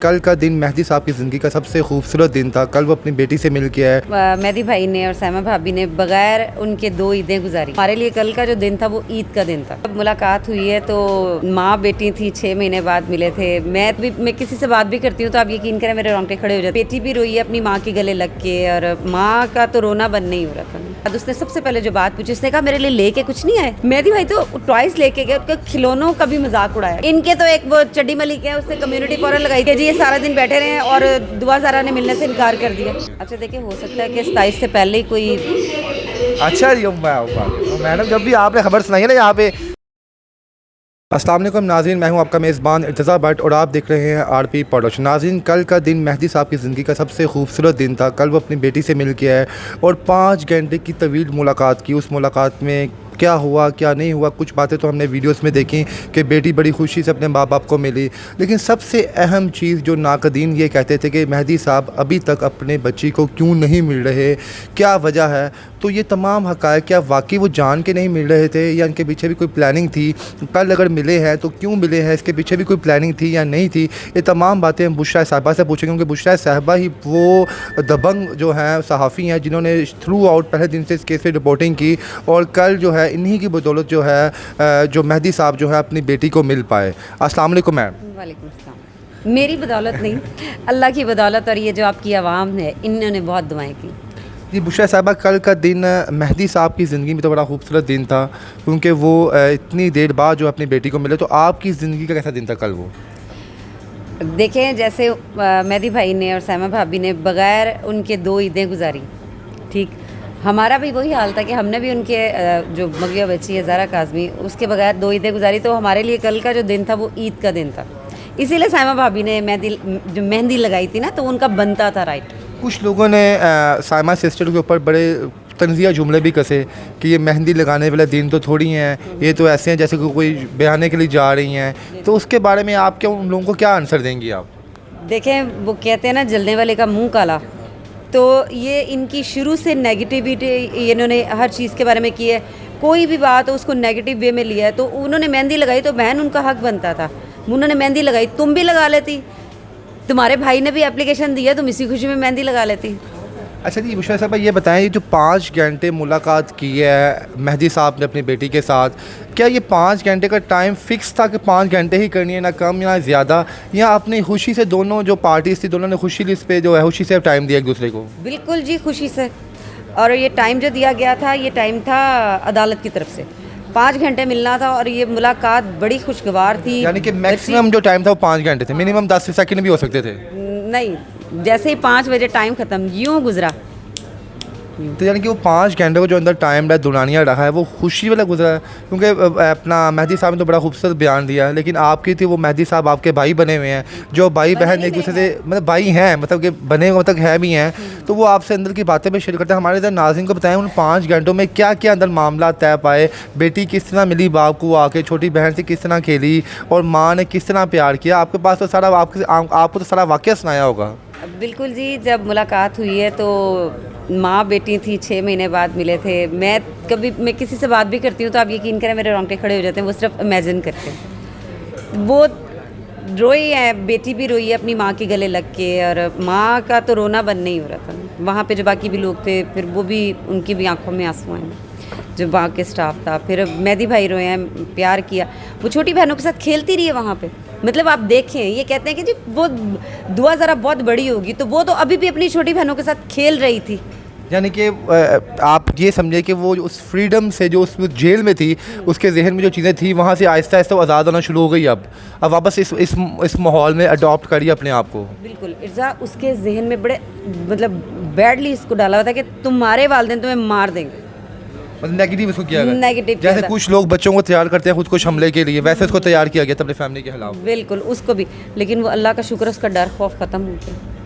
कल का दिन मेहदी साहब की ज़िंदगी का सबसे खूबसूरत दिन था। कल वो अपनी बेटी से मिल के आए। मेहदी भाई ने और साइमा भाभी ने बगैर उनके 2 ईदें गुजारी। हमारे लिए कल का जो दिन था वो ईद का दिन था। जब मुलाकात हुई है तो माँ बेटी थी, 6 महीने बाद मिले थे। मैं किसी से बात भी करती हूँ तो आप यकीन करें मेरे रोंगटे खड़े हो जाते। बेटी भी रोई है अपनी माँ के गले लग के और माँ का तो रोना बंद नहीं हो रहा था। उसने सबसे पहले जो बात पूछी, उसने कहा मेरे लिए लेके कुछ नहीं आए। मेहदी भाई तो टॉयज लेके गए, उसके खिलौनों का भी मजाक उड़ाया। इनके तो एक वो चड्डी मलिक है, उसने कम्युनिटी फॉरम लगाई थी जी, ये सारा दिन बैठे रहे और दुआ ज़ारा ने मिलने से इनकार कर दिया। अच्छा देखिए, हो सकता है कि 27 से पहले ही कोई। अच्छा जी, मैडम जब भी आपने खबर सुनाई है ना यहाँ पे। अस्सलाम वालेकुम नाज़रीन, मैं हूँ आपका मेज़बान इर्तज़ा भट्ट और आप देख रहे हैं आरपी प्रोडक्शन। नाज़रीन, कल का दिन मेहदी साहब की ज़िंदगी का सबसे खूबसूरत दिन था। कल वो अपनी बेटी से मिल के आए और 5 घंटे की तवील मुलाकात की। उस मुलाकात में क्या हुआ क्या नहीं हुआ, कुछ बातें तो हमने वीडियोस में देखी कि बेटी बड़ी खुशी से अपने माँ बाप को मिली, लेकिन सबसे अहम चीज़ जो नाक़दीन ये कहते थे कि मेहदी साहब अभी तक अपने बच्ची को क्यों नहीं मिल रहे, क्या वजह है। तो ये तमाम हक़ाइक़ क्या वाकई वो जान के नहीं मिल रहे थे या इनके पीछे भी कोई प्लानिंग थी। कल अगर मिले हैं तो क्यों मिले हैं, इसके पीछे भी कोई प्लानिंग थी या नहीं थी। ये तमाम बातें हम बुशरा साहबा से पूछेंगे, क्योंकि बुशरा साहबा ही वो दबंग जो हैं सहाफ़ी हैं जिन्होंने थ्रू आउट पहले दिन से इस केस पर रिपोर्टिंग की और कल जो है इन्हीं की बदौलत जो है जो मेहदी साहब जो है अपनी बेटी को मिल पाए। अस्सलाम वालेकुम मैम। वालेकुम अस्सलाम। मेरी बदौलत नहीं, अल्लाह की बदौलत और ये जो आपकी आवाम है इन्होंने बहुत दुआएं की। जी बुशरा साहबा, कल का दिन मेहदी साहब की ज़िंदगी में तो बड़ा खूबसूरत दिन था, क्योंकि वो इतनी देर बाद जो अपनी बेटी को मिले। तो आपकी ज़िंदगी का कैसा दिन था कल वो? देखें, जैसे मेहदी भाई ने और साइमा भाभी ने बगैर उनके 2 ईदें गुजारी, ठीक, हमारा भी वही हाल था कि हमने भी उनके जो मगिया बच्ची है ज़ारा काज़मी, उसके बगैर 2 ईदें गुजारी। तो हमारे लिए कल का जो दिन था वो ईद का दिन था। इसीलिए साइमा भाभी ने मेहंदी लगाई थी ना, तो उनका बनता था राइट। कुछ लोगों ने साइमा सिस्टर के ऊपर बड़े तंज़िया जुमले भी कसे कि ये मेहंदी लगाने वाले दिन तो थोड़ी हैं, ये तो ऐसे हैं जैसे कि कोई बयाने के लिए जा रही हैं। तो उसके बारे में आप क्या उन लोगों को क्या आंसर देंगी आप? देखें, वो कहते हैं ना जलने वाले का मुंह काला, तो ये इनकी शुरू से नेगेटिविटी इन्होंने हर चीज़ के बारे में की है। कोई भी बात हो उसको नेगेटिव वे में लिया है। तो उन्होंने मेहंदी लगाई तो बहन उनका हक बनता था, उन्होंने मेहंदी लगाई, तुम भी लगा लेती, तुम्हारे भाई ने भी एप्लीकेशन दिया, तुम इसी खुशी में मेहंदी लगा लेती। अच्छा जी बुशरा साहब, ये बताएं, ये जो 5 घंटे मुलाकात की है मेहदी साहब ने अपनी बेटी के साथ, क्या ये 5 घंटे का टाइम फ़िक्स था कि 5 घंटे ही करनी है, ना कम ना ज़्यादा, या अपनी खुशी से दोनों जो पार्टीज़ थी दोनों ने खुशी इस पे जो है खुशी से टाइम दिया एक दूसरे को? बिल्कुल जी, खुशी से। और ये टाइम जो दिया गया था, ये टाइम था अदालत की तरफ से, 5 घंटे मिलना था और ये मुलाकात बड़ी खुशगवार थी। यानी कि मैक्सिमम जो टाइम था वो 5 घंटे थे, मिनिमम 10 सेकंड भी हो सकते थे। नहीं, जैसे ही 5 बजे टाइम ख़त्म यूँ गुजरा। तो यानी कि वो 5 घंटे को जो अंदर टाइम दुनानिया रहा है वो खुशी वाला गुजरा है, क्योंकि अपना मेहदी साहब ने तो बड़ा खूबसूरत बयान दिया है, लेकिन आपकी थी वो मेहदी साहब आपके भाई बने हुए हैं, जो भाई बहन एक दूसरे से मतलब भाई हैं, मतलब कि बने हुए मतलब है भी हैं, तो वो आपसे अंदर की बातें भी शेयर करते हैं। हमारे इधर नाज़रीन को बताएं उन 5 घंटों में क्या क्या अंदर मामला तय पाए, बेटी किस तरह मिली बाप को आके, छोटी बहन से किस तरह खेली और माँ ने किस तरह प्यार किया। आपके पास तो सारा आपको तो सारा वाक़या सुनाया होगा। बिल्कुल जी, जब मुलाकात हुई है तो माँ बेटी थी, 6 महीने बाद मिले थे। मैं किसी से बात भी करती हूँ तो आप यकीन करें मेरे रोंगटे खड़े हो जाते हैं, वो सिर्फ इमेजिन करके। वो रोई है, बेटी भी रोई है अपनी माँ के गले लग के और माँ का तो रोना बंद नहीं हो रहा था। वहाँ पे जो बाकी भी लोग थे, फिर वो भी, उनकी भी आंखों में आंसू आए, जो वहाँ के स्टाफ था। फिर मेहदी भाई रोए हैं, प्यार किया, वो छोटी बहनों के साथ खेलती रही है वहाँ पे। मतलब आप देखें, ये कहते हैं कि जी वो दुआ ज़रा बहुत बड़ी होगी, तो वो तो अभी भी अपनी छोटी बहनों के साथ खेल रही थी। यानी कि आप ये समझे कि वो उस फ्रीडम से जो उस जेल में थी, उसके जहन में जो चीज़ें थी वहाँ से आहिस्ता आहिस्ता आज़ाद होना शुरू हो गई। अब वापस इस माहौल में अडॉप्ट करिए अपने आप को। बिल्कुल इर्जा, उसके जहन में बड़े मतलब बैडली इसको डाला हुआ था कि तुम्हारे वालिदैन तुम्हें मार देंगे, मतलब नेगेटिव इसको किया गया। नेगेटिव जैसे कुछ लोग बच्चों को तैयार करते हैं खुद को हमले के लिए, वैसे उसको तैयार किया गया था अपनी फैमिली के खिलाफ। बिल्कुल उसको भी, लेकिन वो अल्लाह का शुक्र, उसका डर खौफ ख़त्म हो गया।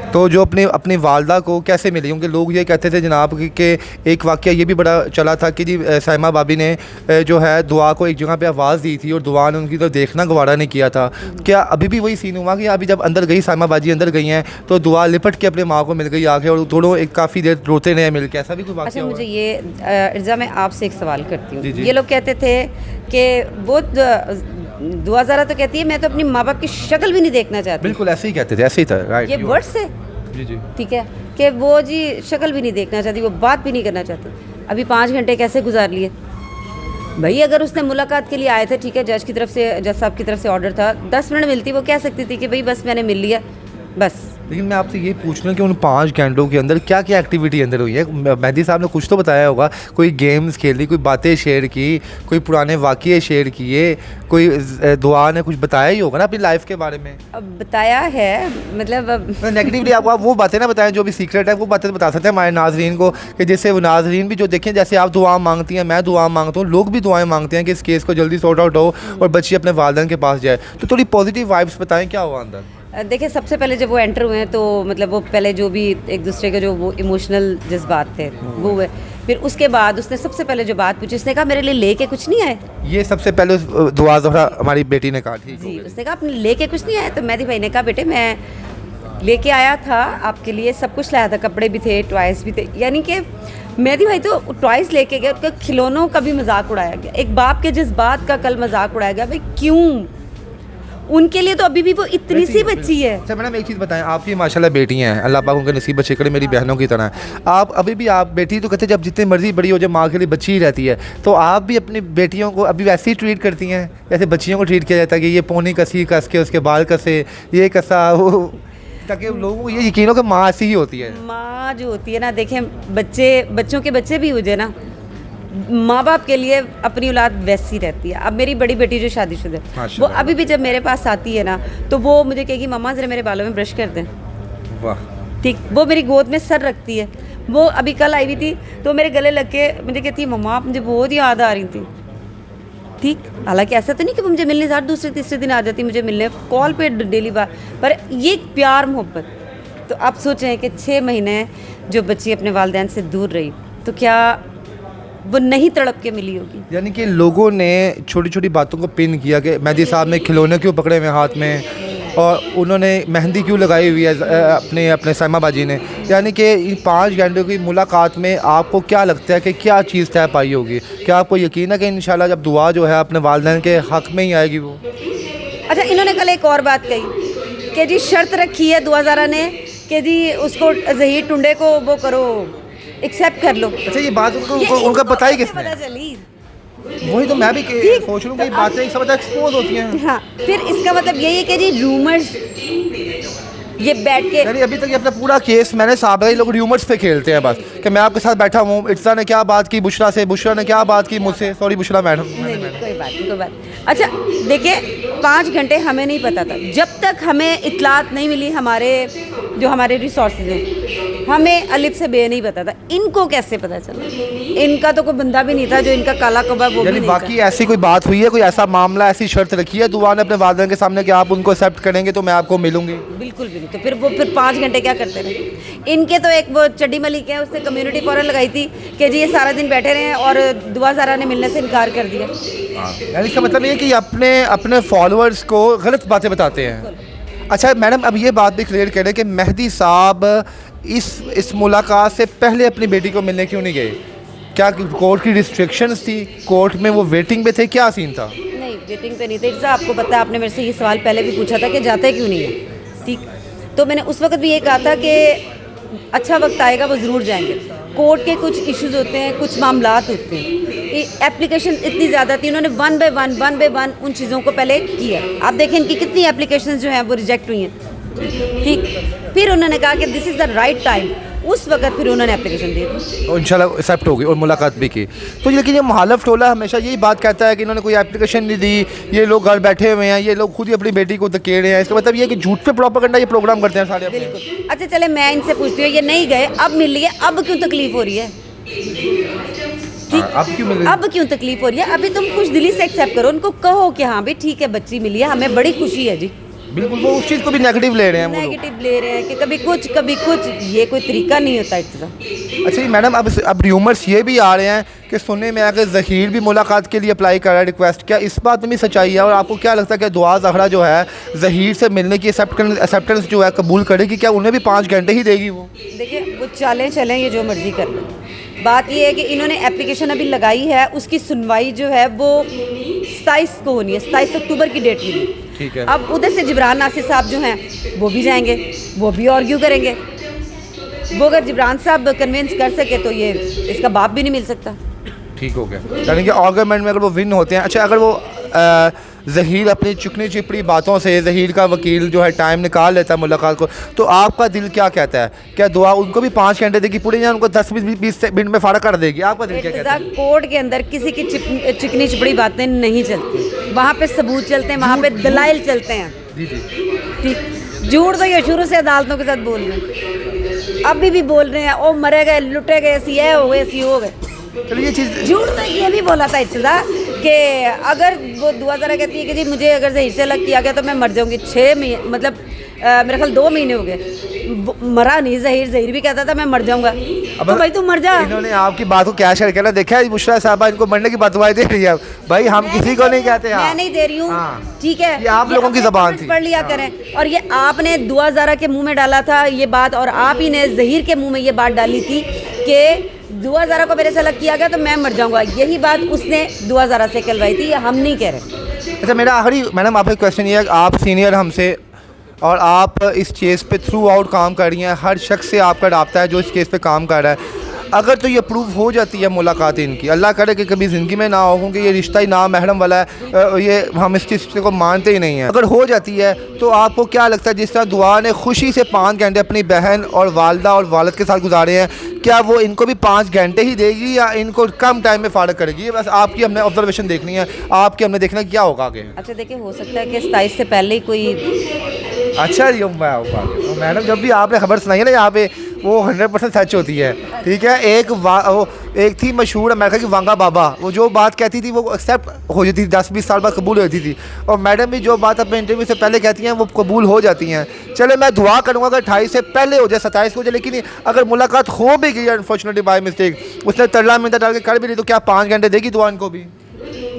तो जो अपनी वालदा को कैसे मिली, क्योंकि लोग ये कहते थे जनाब कि एक वाक़या ये भी बड़ा चला था कि जी साइमा भाभी ने जो है दुआ को एक जगह पे आवाज़ दी थी और दुआ ने उनकी तो देखना गवारा नहीं किया था। क्या अभी भी वही सीन हुआ कि अभी जब अंदर गई साइमा बाजी अंदर गई हैं तो दुआ लिपट के अपने माँ को मिल गई आके और दोनों एक काफ़ी देर रोते रहे मिल के, ऐसा भी कोई वाक़या? अच्छा, मुझे ये इर्जा, मैं आपसे एक सवाल करती हूँ। ये लोग कहते थे कि वो दुआ ज़रा तो कहती है मैं तो अपनी माँ बाप की शक्ल भी नहीं देखना चाहती। बिल्कुल ऐसे ही कहते थे, ऐसे ही था, राइट। ये वर्ड्स है, जी जी। ठीक है, कि वो जी शक्ल भी नहीं देखना चाहती, वो बात भी नहीं करना चाहती। अभी 5 घंटे कैसे गुजार लिए भाई? अगर उसने मुलाकात के लिए आए थे, ठीक है, जज की तरफ से, जज साहब की तरफ से ऑर्डर था, 10 मिनट मिलती, वो कह सकती थी कि भाई बस मैंने मिल लिया बस। लेकिन मैं आपसे ये पूछ रहा हूँ कि उन 5 घंटों के अंदर क्या क्या एक्टिविटी अंदर हुई है? मेहदी साहब ने कुछ तो बताया होगा, कोई गेम्स खेली, कोई बातें शेयर की, कोई पुराने वाक़ये शेयर किए, कोई दुआ ने कुछ बताया ही होगा ना अपनी लाइफ के बारे में। अब बताया है, मतलब अब नेगेटिवली आपको आप वो बातें ना बताएं जो भी सीक्रेट है, वो बातें बता सकते हैं हमारे नाजरीन को, कि जैसे वो नाजरीन भी जो देखें, जैसे आप दुआ मांगती हैं, मैं दुआ मांगता हूँ, लोग भी दुआएं मांगते हैं कि इस केस को जल्दी सॉर्ट आउट हो और बच्ची अपने वालिदैन के पास जाए। तो थोड़ी पॉजिटिव वाइब्स बताएं, क्या हुआ अंदर? देखिए, सबसे पहले जब वो एंटर हुए हैं तो मतलब वो पहले जो भी एक दूसरे के जो वो इमोशनल जज्बात थे वो हुए। फिर उसके बाद उसने सबसे पहले जो बात पूछी, उसने कहा मेरे लिए लेके कुछ नहीं आए। ये सबसे पहले दुआ ज़ोहरा हमारी बेटी ने कहा, ठीक जी, उसने कहा अपने लेके कुछ नहीं आए। तो मेहदी भाई ने कहा बेटे मैं लेके आया था आपके लिए, सब कुछ लाया था, कपड़े भी थे, टॉयज़ भी थे। यानी कि मेहदी भाई तो टॉयज़ लेके गए, उनके खिलौनों का भी मजाक उड़ाया गया, एक बाप के जज्बात का कल मजाक उड़ाया गया। भाई क्यों? उनके लिए तो अभी भी वो इतनी सी बच्ची है। अच्छा मैडम, एक चीज़ बताएं, आपकी माशाल्लाह बेटी हैं, अल्लाह पाक उनके नसीब अच्छे करे, मेरी बहनों की तरह। आप अभी भी, आप बेटी तो कहते जब जितनी मर्जी बड़ी हो, जब माँ के लिए बच्ची ही रहती है, तो आप भी अपनी बेटियों को अभी वैसे ही ट्रीट करती हैं जैसे बच्चियों को ट्रीट किया जाता है कि ये पोनी कसी कस के उसके बाल कसे, ये कसा वो, ताकि लोगों को ये यकीन हो कि माँ ऐसी ही होती है। माँ जो होती है ना, देखें बच्चों के बच्चे भी हो जाए ना, माँ बाप के लिए अपनी औलाद वैसी रहती है। अब मेरी बड़ी बेटी जो शादीशुदा है, वो अभी भी जब मेरे पास आती है ना, तो वो मुझे कहेगी मम्मा ज़रा मेरे बालों में ब्रश कर दें। वाह, ठीक, वो मेरी गोद में सर रखती है। वो अभी कल आई हुई थी तो मेरे गले लग के मुझे कहती है मम्मा आप मुझे बहुत याद आ रही थी। ठीक, हालांकि ऐसा तो नहीं कि वो मुझे मिलने साथ दूसरे तीसरे दिन आ जाती मुझे मिलने, कॉल पे डेली बार, पर ये प्यार मोहब्बत। तो आप सोचें कि 6 महीने जो बच्ची अपने वालिदैन से दूर रही, तो क्या वो नहीं तड़प के मिली होगी? यानी कि लोगों ने छोटी छोटी बातों को पिन किया कि मेहदी साहब ने खिलौने क्यों पकड़े हुए हाथ में, और उन्होंने मेहंदी क्यों लगाई हुई है अपने साइमा बाजी ने। यानी कि इन 5 घंटों की मुलाकात में आपको क्या लगता है कि क्या चीज़ तय पाई होगी? क्या आपको यकीन है कि इंशाल्लाह जब दुआ जो है अपने वालिदैन के हक़ में ही आएगी वो? अच्छा, इन्होंने कल एक और बात कही कि जी शर्त रखी है दुआ ज़ारा ने कि जी उसको ज़हीर टुंडे को वो करो, एक्सेप्ट कर लो। अच्छा, ये बात उनका पता ही किसने? पता चली, वही तो मैं भी सोच रहा हूँ कि बातें सब एक्सपोज होती हैं। हाँ, फिर इसका मतलब यही है कि जी रूमर्स ये बैठ के, यानी अभी तक ये अपना पूरा केस मैंने साहब ये लोग र्यूमर्स पे खेलते हैं बस, कि मैं आपके साथ बैठा हूँ, इर्सा ने क्या बात की बुशरा से, बुशरा ने क्या बात की मुझसे, सॉरी बुशरा मैडम। नहीं कोई बात। अच्छा देखिए, 5 घंटे हमें नहीं पता था, जब तक हमें इतलात नहीं मिली, हमारे रिसोर्सेज हैं, हमें अलिफ से बे नहीं पता था। इनको कैसे पता चला? इनका तो कोई बंदा भी नहीं था जो इनका काला कबा वो भी नहीं था। बाकी ऐसी कोई बात हुई है, कोई ऐसा मामला, ऐसी शर्त रखी है दुआ ने अपने वालिदैन के सामने कि आप उनको एक्सेप्ट करेंगे तो मैं आपको मिलूंगी? बिल्कुल भी नहीं। तो फिर 5 घंटे क्या करते रहे? इनके तो एक वो चड्डी मलिक है, उसने कम्युनिटी फॉरम लगाई थी कि जी ये सारा दिन बैठे रहे और दुआ ज़ारा ने मिलने से इनकार कर दिया। यानी इसका मतलब ये है कि अपने फॉलोअर्स को गलत बातें बताते हैं। अच्छा मैडम, अब ये बात भी क्लियर करें कि मेहदी साहब इस मुलाकात से पहले अपनी बेटी को मिलने क्यों नहीं गए? क्या कोर्ट की रिस्ट्रिक्शंस थी? कोर्ट में वो वेटिंग पे थे? क्या सीन था? नहीं, वेटिंग पे नहीं थे। इर्सा, आपको पता है, आपने मेरे से ये सवाल पहले भी पूछा था कि जाते क्यों नहीं है। ठीक, तो मैंने उस वक्त भी ये कहा था कि अच्छा वक्त आएगा वो ज़रूर जाएंगे। कोर्ट के कुछ इश्यूज़ होते हैं, कुछ मामलात होते हैं, एप्लीकेशन इतनी ज़्यादा थी, उन्होंने वन बाय वन उन चीज़ों को पहले किया। आप देखें इनकी कितनी एप्लीकेशन जो हैं वो रिजेक्ट हुई हैं। ठीक, फिर उन्होंने कहा कि this is the right time, उस वक्त फिर उन्होंने एप्लीकेशन दी थी और इंशाल्लाह एक्सेप्ट हो गई और मुलाकात भी की। तो लेकिन ये मुहालिफ टोला हमेशा यही बात कहता है कि इन्होंने कोई एप्लीकेशन नहीं दी, ये लोग घर बैठे हुए हैं, ये लोग खुद ही अपनी बेटी को धकेल रहे हैं। इसका मतलब ये है कि झूठ पे प्रोपेगेंडा ये प्रोग्राम करते हैं सारे। बिल्कुल। अच्छा चले, मैं इनसे पूछती हूँ, ये नहीं गए, अब मिल लिए, अब क्यों तकलीफ हो रही है? ठीक, अब क्यों मिल रही है? अब क्यों तकलीफ हो रही है? अभी तुम कुछ दिली से एक्सेप्ट करो, उनको कहो कि हाँ भाई ठीक है, बच्ची मिली है, हमें बड़ी खुशी है जी। बिल्कुल, वो उस चीज़ को भी नेगेटिव ले रहे हैं वो लोग। नेगेटिव ले रहे हैं कि कभी कुछ, ये कोई तरीका नहीं होता इतना। अच्छा जी मैडम, अब र्यूमर्स ये भी आ रहे हैं कि सुनने में आया कि ज़हीर भी मुलाकात के लिए अप्लाई कर रहा है, रिक्वेस्ट। क्या इस बात में भी सच्चाई है? और आपको क्या लगता है कि दुआ ज़हरा जो है ज़हीर से मिलने की एक्सेप्टेंस जो है कबूल करेगी? क्या उन्हें भी 5 घंटे ही देगी वो? देखिए, वो चलें ये जो मर्ज़ी कर लें। बात ये है कि इन्होंने एप्लीकेशन अभी लगाई है, उसकी सुनवाई जो है वो 27 को होनी है, 27 अक्टूबर की डेट मिली। ठीक है। अब उधर से जिब्रान नासिर साहब जो हैं वो भी जाएंगे, वो भी आर्ग्यू करेंगे। वो अगर जिब्रान साहब कन्विंस कर सके तो ये इसका बाप भी नहीं मिल सकता। ठीक हो गया, यानी कि आर्गूमेंट में अगर वो विन होते हैं। अच्छा, अगर वो ज़हीर अपनी चुकनी चिपड़ी बातों से, ज़हीर का वकील जो है टाइम निकाल लेता है मुलाकात को, तो आपका दिल क्या कहता है? क्या दुआ उनको भी 5 घंटे देगी पूरी, या उनको 10-20 मिनट में फाड़ा कर देगी? आपका दिल क्या कहता है? कोर्ट के अंदर किसी की चिकनी चिपड़ी बातें नहीं चलती, वहाँ पे सबूत चलते हैं, वहाँ पे दलाइल चलते हैं। जी जी, ठीक, झूठ तो ये शुरू से अदालतों के साथ बोल रहे हैं, अभी भी बोल रहे हैं, ओ मरे गए, लुटे गए, ऐसी है हो गए, ऐसी हो गए। चलिए ये चीज़, झूठ तो ये भी बोला था इब्तिदा कि अगर वो दुआ ज़रा कहती है कि जी मुझे अगर ज़हीर से अलग किया गया तो मैं मर जाऊंगी। 6 महीने, मतलब मेरे ख्याल 2 महीने हो गए, मरा नहीं ज़हीर। ज़हीर भी कहता था मैं मर जाऊंगा, तो भाई तू मर जा। इन्होंने आपकी बात को क्या शेयर किया ना, देखा है बुशरा साहबा इनको मरने की बदवाई दे रही है। भाई हम किसी को नहीं कहते, मैं नहीं दे रही हूँ। हाँ। ठीक है, ये आप लोगों की ज़बान थी, पढ़ लिया करें। और ये आपने दुआ ज़रा के मुंह में डाला था ये बात, और आप ही ने ज़हीर के मुंह में ये बात डाली थी कि दुआ ज़रा को मेरे से अलग किया गया तो मैं मर जाऊंगा। यही बात उसने दुआ ज़रा से कहलवाई थी, ये हम नहीं कह रहे। अच्छा, मेरा आखिरी मैडम आपसे क्वेश्चन ये है, आप सीनियर हमसे और आप इस केस पे थ्रू आउट काम कर रही हैं, हर शख्स से आपका राब्ता है जो इस केस पे काम कर रहा है। अगर तो ये प्रूव हो जाती है मुलाकात इनकी, अल्लाह करे कि कभी ज़िंदगी में ना हो, क्योंकि ये रिश्ता ही ना महरम वाला है, ये हम इस रिश्ते को मानते ही नहीं हैं। अगर हो जाती है तो आपको क्या लगता है, जिस तरह दुआ ने खुशी से 5 घंटे अपनी बहन और वालदा और वालिद के साथ गुजारे हैं, क्या वो इनको भी 5 घंटे ही देगी या इनको कम टाइम में फारग करेगी? ये बस आपकी हमने ऑब्जर्वेशन देखनी है, आपकी हमने देखना है क्या होगा आगे। अच्छा देखिए, हो सकता है कि 27 से पहले ही कोई। अच्छा जी, मैडम जब भी आपने खबर सुनाई है ना यहाँ पे, वो 100% सच होती है। ठीक है, एक थी मशहूर अमेरिका की वांगा बाबा, वो जो बात कहती थी वो एक्सेप्ट हो जाती थी, 10-20 साल बाद कबूल होती थी। और मैडम भी जो बात अपने इंटरव्यू से पहले कहती हैं वो कबूल हो जाती हैं। चले, मैं दुआ करूँगा अगर 28 से पहले हो जाए, 27 को हो जाए, लेकिन अगर मुलाकात हो भी गई अनफॉर्चुनेटली बाय मिस्टेक, उसने तरला मिनट डाल के कर भी ली, तो क्या 5 घंटे देगी दुआ इनको भी?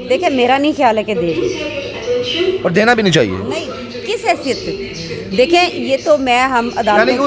देखिए मेरा नहीं ख्याल है कि देगी, और देना भी नहीं चाहिए। नहीं, किस हैसियत से? देखें, ये तो मैं हम अदालत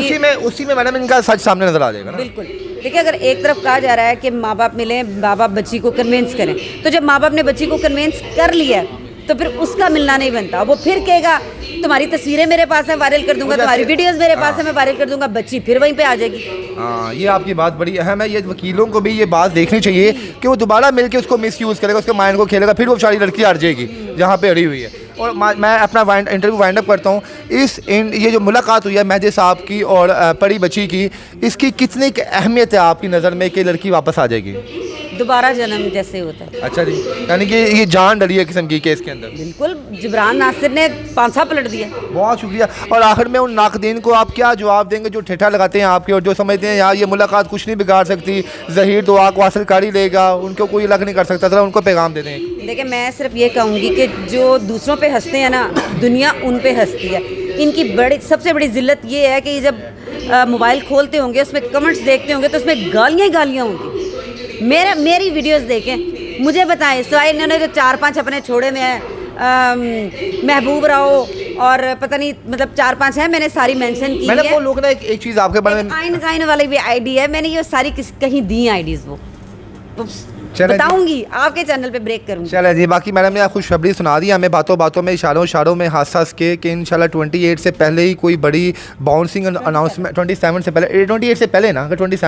उसी में मैडम इनका सच सामने नजर आ जाएगा ना। बिल्कुल। देखिए, अगर एक तरफ कहा जा रहा है कि माँ बाप मिलें, माँ बाप बच्ची को कन्विंस करें, तो जब माँ बाप ने बच्ची को कन्विंस कर लिया तो फिर उसका मिलना नहीं बनता। वो फिर कहेगा तुम्हारी तस्वीरें मेरे पास है, वायरल कर दूंगा, तुम्हारी वीडियोस मेरे पास है, मैं वायरल कर दूंगा, बच्ची फिर वहीं पे आ जाएगी। हाँ, ये आपकी बात बड़ी अहम है। ये वकीलों को भी ये बात देखनी चाहिए कि वो दोबारा मिलके उसको मिसयूज़ करेगा, उसके माइंड को खेलेगा, फिर वो बेचारी लड़की हार जाएगी जहाँ पे अड़ी हुई है। और मैं अपना इंटरव्यू वाइंड अप करता हूँ। ये जो मुलाकात हुई है मेहदी साहब की और परी बच्ची की, इसकी कितनी अहमियत है आपकी नज़र में कि लड़की वापस आ जाएगी? दोबारा जन्म जैसे होता है। अच्छा जी, यानी कि ये जान डली है किस्म की केस के अंदर। बिल्कुल, जिब्रान नासिर ने 5 पलट दिया। बहुत शुक्रिया। और आखिर में उन नाकदीन को आप क्या जवाब देंगे जो ठेठा लगाते हैं आपके, और जो समझते हैं यार ये मुलाकात कुछ नहीं बिगाड़ सकती, ज़हीर दुआ को हासिल कर ही लेगा, उनको कोई अलग नहीं कर सकता? जरा उनको पैगाम दे दें। देखिए, मैं सिर्फ ये कहूँगी कि जो दूसरों पे हंसते हैं ना, दुनिया उन पे हंसती है। इनकी सबसे बड़ी ज़िल्लत ये है कि जब मोबाइल खोलते होंगे, उसमें कमेंट्स देखते होंगे, तो उसमें गालियाँ ही गालियाँ होंगी। मेरी वीडियोस देखें, मुझे बताएं, सिवाय इन्होंने जो 4-5 अपने छोड़े में है, महबूब राव और पता नहीं, मतलब 4-5 है, मैंने सारी मेंशन की है। वो लोग ना एक चीज़ आपके बारे में, आइन गाइन वाली भी आईडी है, मैंने ये सारी कहीं दी आईडीज़, वो बताऊंगी, आपके चैनल पे ब्रेक करूंगी। चले जी, बाकी मैडम ने खुशखबरी सुना दी हमें बातों बातों में, इशारों में, हंस के कि इंशाल्लाह 28 से पहले ही कोई बड़ी बाउंसिंग अनाउंसमेंट, 27 से पहले, 28 से पहले ना, अगर 27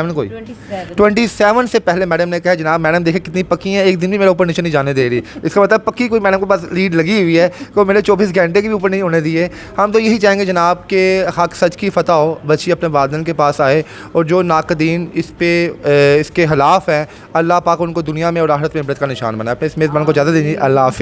से पहले मैडम ने कहा जनाब, मैडम देखे कितनी पक्की हैं, एक दिन भी मेरे ऊपर नीचे नहीं जाने दे रही। इसका मतलब पक्की कोई मैडम को बस लीड लगी हुई है, कोई मेरे 24 घंटे के भी ऊपर नहीं होने दिए। हम तो यही चाहेंगे जनाब के हक सच की फतह हो, बच्ची अपने वालिदैन के पास आए, और जो नाकदीन इसके खिलाफ हैं, अल्लाह पाक उनको दुनिया में और आखिरत में इबरत का निशान बनाए। अपने इस मेज़बान को इजाज़त दीजिए। अल्लाह हाफ़िज़।